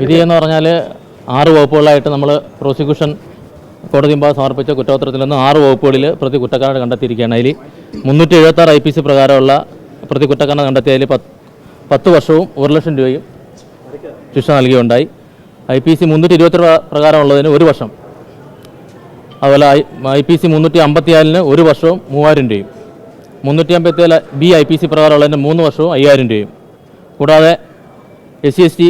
വിധി എന്ന് പറഞ്ഞാൽ 6 വകുപ്പുകളായിട്ട് നമ്മൾ പ്രോസിക്യൂഷൻ കോടതി മുമ്പാകെ സമർപ്പിച്ച കുറ്റപത്രത്തിൽ നിന്ന് 6 വകുപ്പുകളിൽ പ്രതി കുറ്റക്കാരനെ കണ്ടെത്തിയിരിക്കുകയാണ്. അതിൽ 376 IPC പ്രകാരമുള്ള പ്രതി കുറ്റക്കാരനെ കണ്ടെത്തിയതിൽ 10 വർഷവും 1 ലക്ഷം രൂപയും ശിക്ഷ നൽകിയുണ്ടായി. IPC 322 പ്രകാരമുള്ളതിന് 1 വർഷം, അതുപോലെ IPC 354 1 വർഷവും 3000 രൂപയും, 357B IPC പ്രകാരമുള്ളതിന് 3 വർഷവും 5000 രൂപയും, കൂടാതെ SC/ST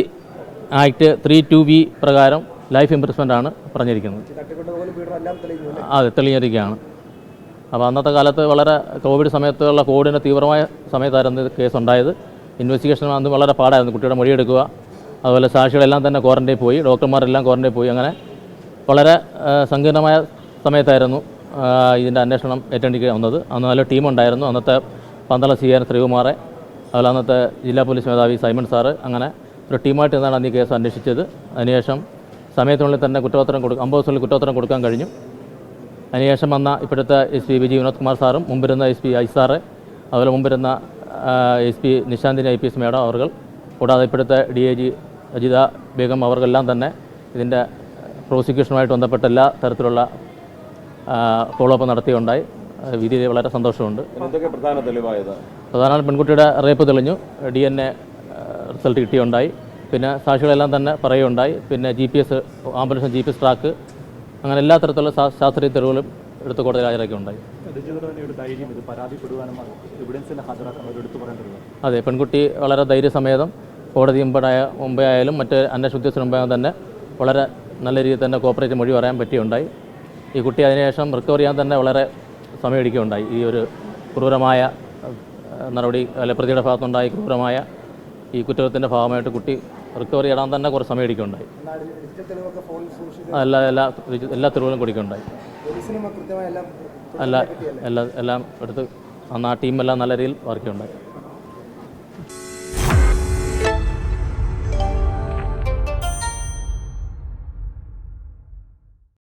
ആക്ട് 3(2)B പ്രകാരം ലൈഫ് ഇംപ്രിസ്മെൻ്റ് ആണ് പറഞ്ഞിരിക്കുന്നത്. അതെ, തെളിഞ്ഞിരിക്കുകയാണ്. അപ്പോൾ അന്നത്തെ കാലത്ത് വളരെ കോവിഡ് സമയത്തുള്ള കോവിഡിൻ്റെ തീവ്രമായ സമയത്തായിരുന്നു കേസ് ഉണ്ടായത്. ഇൻവെസ്റ്റിഗേഷൻ അന്ന് വളരെ പാടായിരുന്നു. കുട്ടിയുടെ മൊഴിയെടുക്കുക, അതുപോലെ സാക്ഷികളെല്ലാം തന്നെ ക്വാറൻറ്റൈൻ പോയി, ഡോക്ടർമാരെല്ലാം ക്വാറൻറ്റൈൻ പോയി. അങ്ങനെ വളരെ സങ്കീർണമായ സമയത്തായിരുന്നു ഇതിൻ്റെ അന്വേഷണം ഏറ്റെടുക്കേണ്ടി വന്നത്. അന്ന് നല്ല ടീമുണ്ടായിരുന്നു. അന്നത്തെ പന്തളം CN ശ്രീകുമാറെ, അതുപോലെ അന്നത്തെ ജില്ലാ പോലീസ് മേധാവി സൈമൺ സാറ്, അങ്ങനെ ഒരു ടീമായിട്ട് നിന്നാണ് അന്ന് ഈ കേസ് അന്വേഷിച്ചത്. അതിനുശേഷം സമയത്തിനുള്ളിൽ തന്നെ 50 ദിവസത്തിനുള്ളിൽ കുറ്റപത്രം കൊടുക്കാൻ കഴിഞ്ഞു. അതിനുശേഷം വന്ന ഇപ്പോഴത്തെ SP വിജി വിനോദ് കുമാർ സാറും, മുമ്പിരുന്ന SP ഐസാറ്, അതുപോലെ മുമ്പിരുന്ന SP നിശാന്തിനി IPS മേഡം അവർ, കൂടാതെ ഇപ്പോഴത്തെ DIG അജിത ബേഗം അവർക്കെല്ലാം തന്നെ ഇതിൻ്റെ പ്രോസിക്യൂഷനുമായിട്ട് ബന്ധപ്പെട്ട എല്ലാ തരത്തിലുള്ള ഫോളോ അപ്പ് നടത്തിയുണ്ടായി. വിധിയിൽ വളരെ സന്തോഷമുണ്ട്. പ്രധാന പെൺകുട്ടിയുടെ റേപ്പ് തെളിഞ്ഞു, DNA റിസൾട്ട് കിട്ടിയുണ്ടായി. പിന്നെ സാക്ഷികളെല്ലാം തന്നെ പറയുകയുണ്ടായി. പിന്നെ GPS ആംബുലൻസ് GPS ട്രാക്ക്, അങ്ങനെ എല്ലാ തരത്തിലുള്ള ശാസ്ത്രീയ തെളിവുകളും എടുത്ത് കോടതിയിൽ ഹാജരാക്കിയുണ്ടായി. അതെ, പെൺകുട്ടി വളരെ ധൈര്യസമേതം കോടതി മുമ്പേ ആയാലും മറ്റ് അന്വേഷണ ഉദ്യോഗസ്ഥന് മുമ്പേ തന്നെ വളരെ നല്ല രീതിയിൽ തന്നെ കോപ്പറേറ്റ് മൊഴി പറയാൻ പറ്റിയുണ്ടായി. ഈ കുട്ടി അതിനുശേഷം റിക്കവർ ചെയ്യാൻ തന്നെ വളരെ സമയമെടുക്കുകയുണ്ടായി. ഈ ഒരു ക്രൂരമായ നടപടി പ്രതിയുടെ ഭാഗത്തുണ്ടായ ക്രൂരമായ ഈ കുറ്റത്തിൻ്റെ ഭാഗമായിട്ട് കുട്ടി റിക്കവർ ചെയ്യാൻ തന്നെ കുറച്ച് സമയം എടുക്കുകയുണ്ടായി. എല്ലാ തെളിവുകളും കൊടുക്കുകയുണ്ടായി. എല്ലാം എടുത്ത് അന്ന് ആ ടീമെല്ലാം നല്ല രീതിയിൽ വർക്ക് ചെയ്യുണ്ടായി.